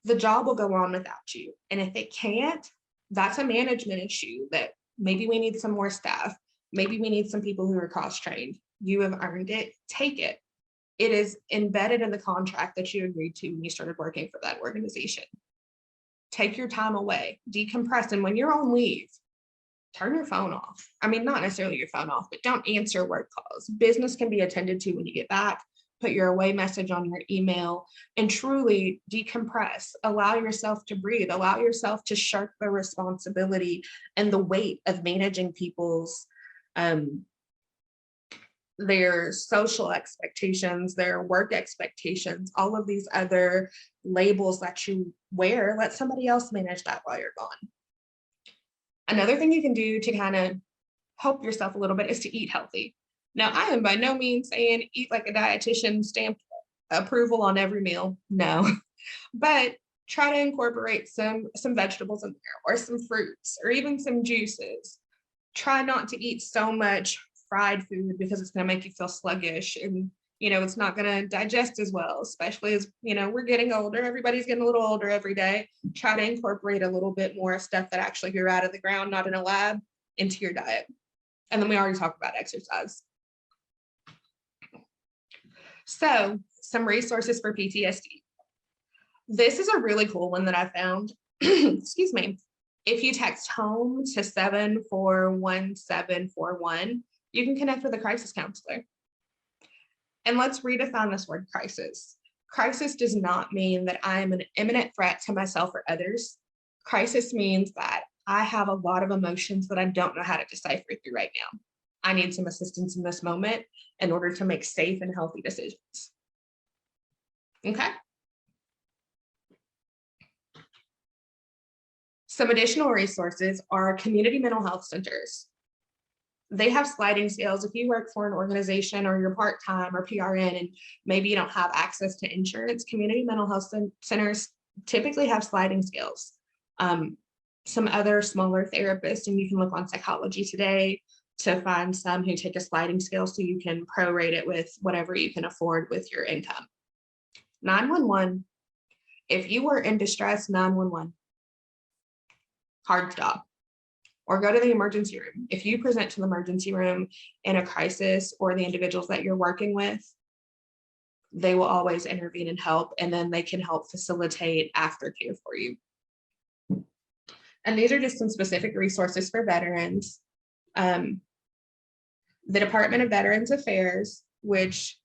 The job will go on without you. And if it can't, that's a management issue that maybe we need some more staff. Maybe we need some people who are cross-trained. You have earned it. Take it. It is embedded in the contract that you agreed to when you started working for that organization. Take your time away, decompress. And when you're on leave, turn your phone off. I mean, not necessarily your phone off, but don't answer work calls. Business can be attended to when you get back. Put your away message on your email and truly decompress. Allow yourself to breathe. Allow yourself to shirk the responsibility and the weight of managing people's their social expectations, their work expectations, all of these other labels that you wear. Let somebody else manage that while you're gone. Another thing you can do to kind of help yourself a little bit is to eat healthy. Now, I am by no means saying eat like a dietitian, stamp approval on every meal. No, but try to incorporate some vegetables in there, or some fruits, or even some juices. Try not to eat so much fried food because it's going to make you feel sluggish, and it's not going to digest as well, especially as we're getting older. Everybody's getting a little older every day. Try to incorporate a little bit more stuff that actually grew out of the ground, not in a lab, into your diet. And then we already talked about exercise. So some resources for PTSD. This is a really cool one that I found. Excuse me. If you text home to 741741, you can connect with a crisis counselor. And let's redefine this word crisis. Crisis does not mean that I am an imminent threat to myself or others. Crisis means that I have a lot of emotions that I don't know how to decipher through right now. I need some assistance in this moment in order to make safe and healthy decisions. Okay. Some additional resources are community mental health centers. They have sliding scales. If you work for an organization or you're part-time or PRN and maybe you don't have access to insurance, community mental health centers typically have sliding scales. Some other smaller therapists, and you can look on Psychology Today to find some who take a sliding scale so you can prorate it with whatever you can afford with your income. 911, if you were in distress, 911, hard stop. Or go to the emergency room. If you present to the emergency room in a crisis or the individuals that you're working with, they will always intervene and help, and then they can help facilitate aftercare for you. And these are just some specific resources for veterans. The Department of Veterans Affairs, which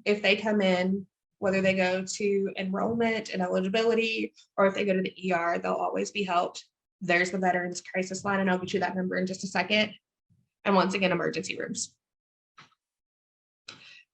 if they come in, whether they go to enrollment and eligibility, or if they go to the ER, they'll always be helped. There's the Veterans Crisis Line, and I'll get you that number in just a second. And once again, emergency rooms.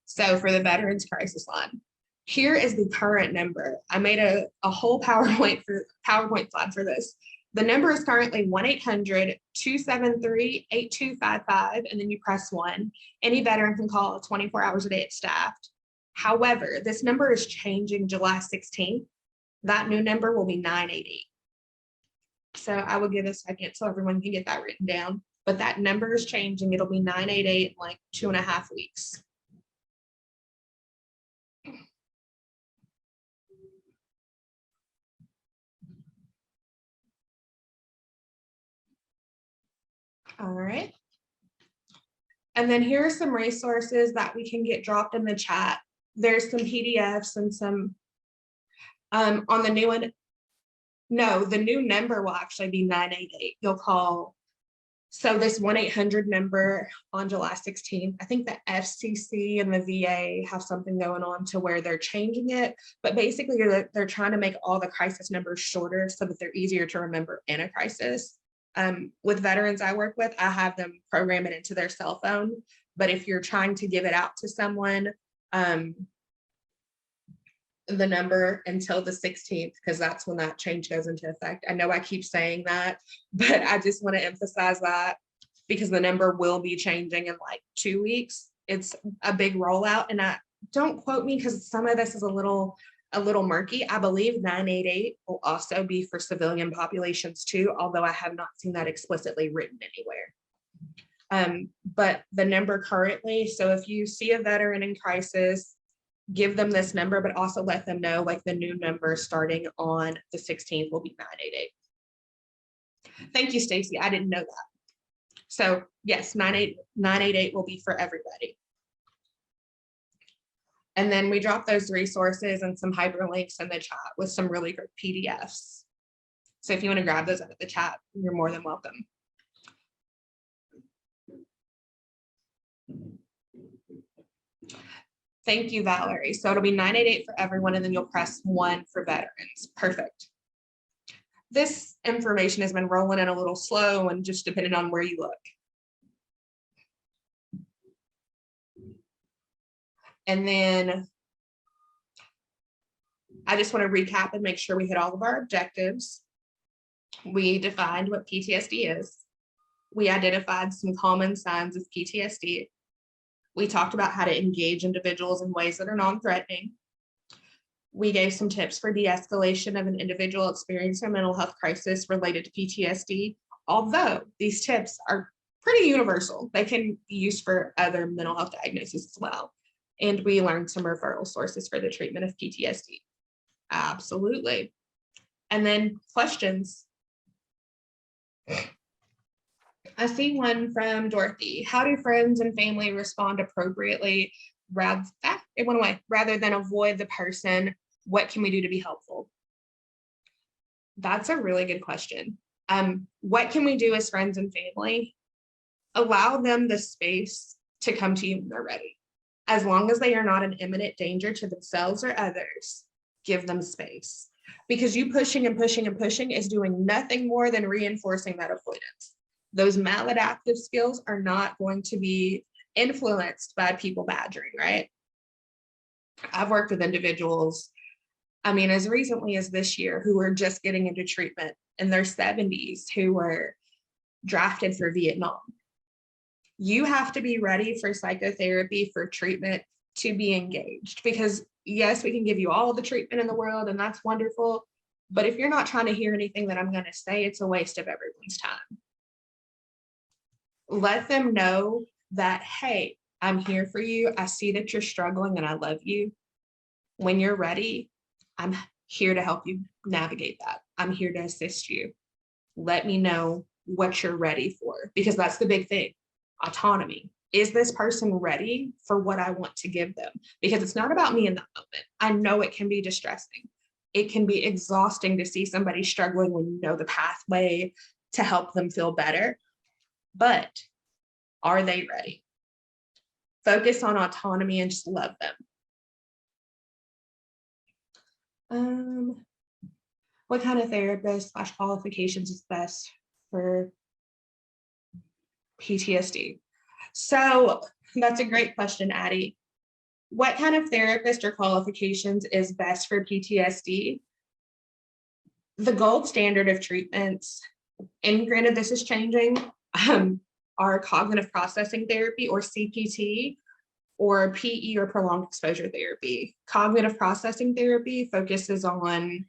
So for the Veterans Crisis Line, here is the current number. I made a whole PowerPoint slide for this. The number is currently 1-800-273-8255, and then you press 1. Any veteran can call 24 hours a day. It's staffed. However, this number is changing July 16th. That new number will be 988. So I will give a second so everyone can get that written down. But that number is changing. It'll be 988 in like 2.5 weeks. All right. And then here are some resources that we can get dropped in the chat. There's some PDFs and some on the new one. No, the new number will actually be 988. You'll call. So this 1-800 number on July 16th, I think the FCC and the VA have something going on to where they're changing it. But basically, they're trying to make all the crisis numbers shorter so that they're easier to remember in a crisis. With veterans I work with, I have them program it into their cell phone. But if you're trying to give it out to someone, the number until the 16th, because that's when that change goes into effect. I know I keep saying that, but I just want to emphasize that because the number will be changing in like 2 weeks. It's a big rollout, and don't quote me because some of this is a little murky. I believe 988 will also be for civilian populations too, although I have not seen that explicitly written anywhere. But the number currently, so if you see a veteran in crisis, give them this number, but also let them know like the new number starting on the 16th will be 988. Thank you, Stacy. I didn't know that. So yes, 988 will be for everybody. And then we drop those resources and some hyperlinks in the chat with some really great PDFs. So if you want to grab those out of the chat, you're more than welcome. Thank you, Valerie. So it'll be 988 for everyone, and then you'll press 1 for veterans. Perfect. This information has been rolling in a little slow and just depending on where you look. And then I just want to recap and make sure we hit all of our objectives. We defined what PTSD is. We identified some common signs of PTSD. We talked about how to engage individuals in ways that are non-threatening. We gave some tips for de-escalation of an individual experiencing a mental health crisis related to PTSD, although these tips are pretty universal. They can be used for other mental health diagnoses as well. And we learned some referral sources for the treatment of PTSD. Absolutely. And then questions. I see one from Dorothy. How do friends and family respond appropriately it went away, rather than avoid the person. What can we do to be helpful? That's a really good question. What can we do as friends and family? Allow them the space to come to you when they're ready. As long as they are not an imminent danger to themselves or others, give them space. Because you pushing and pushing and pushing is doing nothing more than reinforcing that avoidance. Those maladaptive skills are not going to be influenced by people badgering, right? I've worked with individuals, I mean, as recently as this year, who were just getting into treatment in their 70s, who were drafted for Vietnam. You have to be ready for psychotherapy, for treatment, to be engaged, because yes, we can give you all the treatment in the world and that's wonderful, but if you're not trying to hear anything that I'm going to say, it's a waste of everyone's time. Let them know that, hey, I'm here for you. I see that you're struggling and I love you. When you're ready, I'm here to help you navigate that. I'm here to assist you. Let me know what you're ready for, because that's the big thing. Autonomy. Is this person ready for what I want to give them? Because it's not about me in that moment. I know it can be distressing. It can be exhausting to see somebody struggling when you know the pathway to help them feel better. But are they ready? Focus on autonomy and just love them. What kind of therapist / qualifications is best for PTSD? So that's a great question, Addie. What kind of therapist or qualifications is best for PTSD? The gold standard of treatments, and granted this is changing, are cognitive processing therapy, or CPT, or PE, or prolonged exposure therapy. Cognitive processing therapy focuses on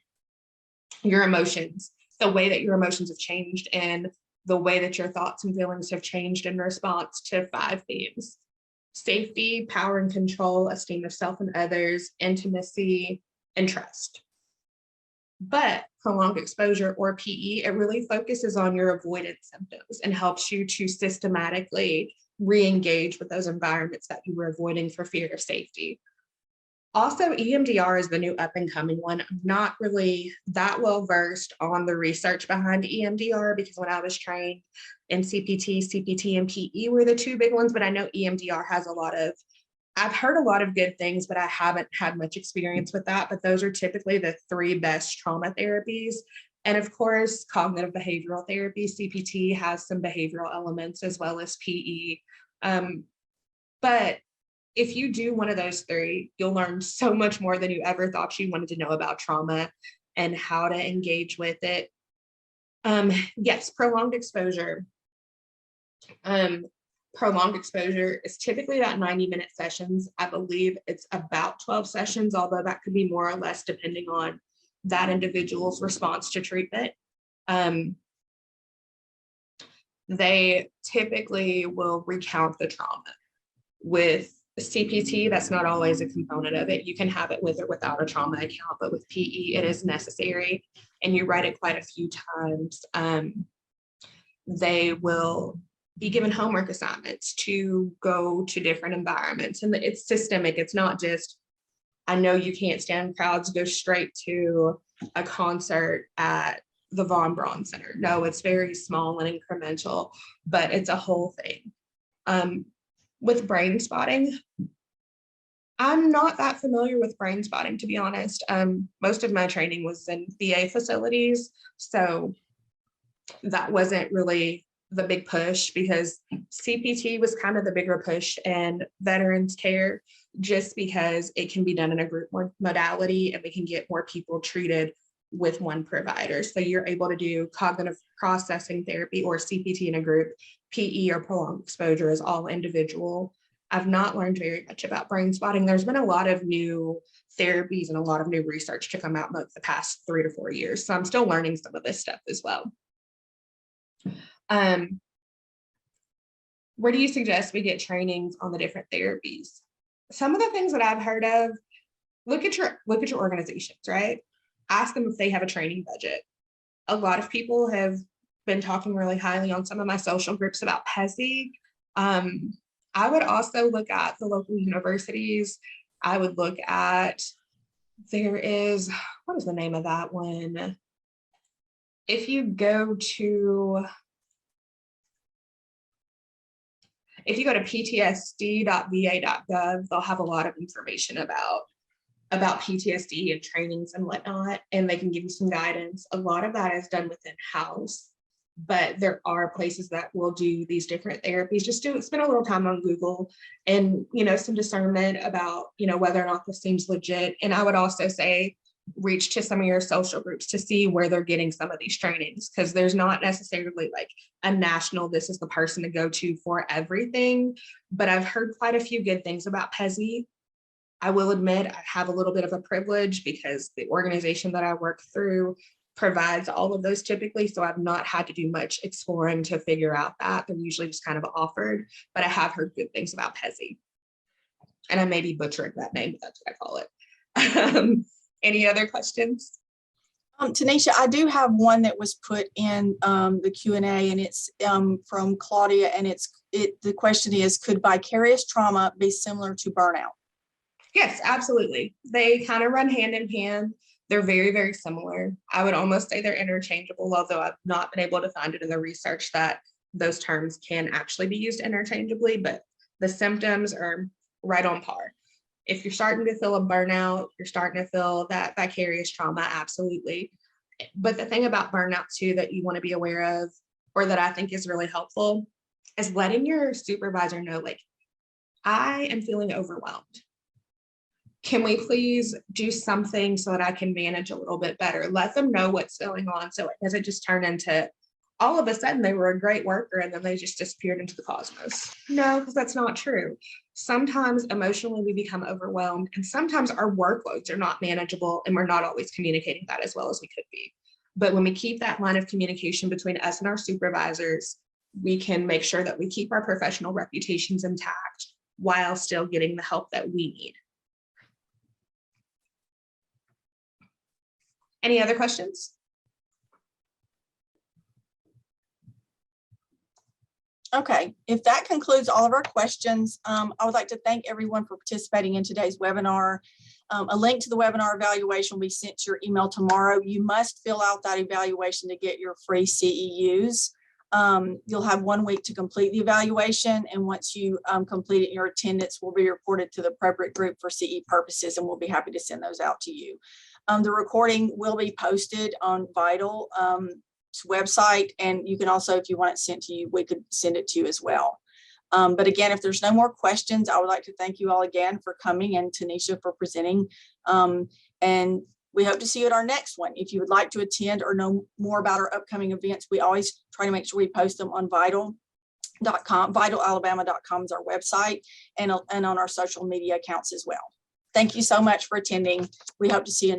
your emotions, the way that your emotions have changed, and the way that your thoughts and feelings have changed in response to 5 themes: safety, power and control, esteem of self and others, intimacy, and trust. But prolonged exposure, or PE, it really focuses on your avoidance symptoms and helps you to systematically re-engage with those environments that you were avoiding for fear of safety. Also, EMDR is the new up and coming one. I'm not really that well versed on the research behind EMDR, because when I was trained in CPT and PE were the 2 big ones, but I know EMDR has I've heard a lot of good things, but I haven't had much experience with that. But those are typically the 3 best trauma therapies. And of course, cognitive behavioral therapy, CPT, has some behavioral elements as well as PE. But if you do one of those 3, you'll learn so much more than you ever thought you wanted to know about trauma and how to engage with it. Yes, prolonged exposure. Prolonged exposure is typically about 90-minute sessions. I believe it's about 12 sessions, although that could be more or less depending on that individual's response to treatment. They typically will recount the trauma. With CPT, that's not always a component of it. You can have it with or without a trauma account, but with PE, it is necessary, and you write it quite a few times. They will be given homework assignments to go to different environments, and it's systemic. It's not just, I know you can't stand crowds, go straight to a concert at the Von Braun Center. No, it's very small and incremental, but it's a whole thing. With brain spotting, I'm not that familiar with brain spotting, to be honest. Most of my training was in VA facilities, so that wasn't really the big push, because CPT was kind of the bigger push in veterans care, just because it can be done in a group modality and we can get more people treated with one provider. So you're able to do cognitive processing therapy, or CPT, in a group. PE, or prolonged exposure, is all individual. I've not learned very much about brain spotting. There's been a lot of new therapies and a lot of new research to come out in the past 3 to 4 years. So I'm still learning some of this stuff as well. Where do you suggest we get trainings on the different therapies? Some of the things that I've heard of, look at your organizations, right? Ask them if they have a training budget. A lot of people have been talking really highly on some of my social groups about PESI. I would also look at the local universities. I would look at, there is, what is the name of that one? If you go to ptsd.va.gov, they'll have a lot of information about PTSD and trainings and whatnot, and they can give you some guidance. A lot of that is done within house, but there are places that will do these different therapies. Just spend a little time on Google and, some discernment about, whether or not this seems legit. And I would also say, reach to some of your social groups to see where they're getting some of these trainings, because there's not necessarily like a national, this is the person to go to for everything. But I've heard quite a few good things about PESI. I will admit I have a little bit of a privilege because the organization that I work through provides all of those typically. So I've not had to do much exploring to figure out that. They're usually just kind of offered, but I have heard good things about PESI. And I may be butchering that name, but that's what I call it. Any other questions? TeNisha, I do have one that was put in the Q&A, and it's from Claudia, and the question is, could vicarious trauma be similar to burnout? Yes, absolutely. They kind of run hand in hand. They're very, very similar. I would almost say they're interchangeable, although I've not been able to find it in the research that those terms can actually be used interchangeably, but the symptoms are right on par. If you're starting to feel a burnout, you're starting to feel that vicarious trauma, absolutely. But the thing about burnout too that you want to be aware of, or that I think is really helpful, is letting your supervisor know, like, I am feeling overwhelmed. Can we please do something so that I can manage a little bit better? Let them know what's going on, so it doesn't just turn into all of a sudden they were a great worker and then they just disappeared into the cosmos. No, because that's not true. Sometimes emotionally we become overwhelmed, and sometimes our workloads are not manageable and we're not always communicating that as well as we could be. But when we keep that line of communication between us and our supervisors, we can make sure that we keep our professional reputations intact while still getting the help that we need. Any other questions? Okay, if that concludes all of our questions, I would like to thank everyone for participating in today's webinar. A link to the webinar evaluation will be sent to your email tomorrow. You must fill out that evaluation to get your free CEUs. You'll have 1 week to complete the evaluation, and once you complete it, your attendance will be reported to the appropriate group for CE purposes, and we'll be happy to send those out to you. The recording will be posted on Vital website, and you can also, if you want it sent to you, we could send it to you as well. But again, if there's no more questions, I would like to thank you all again for coming, and TeNisha for presenting. And we hope to see you at our next one. If you would like to attend or know more about our upcoming events, we always try to make sure we post them on vital.com. Vitalalabama.com is our website, and on our social media accounts as well. Thank you so much for attending. We hope to see you in the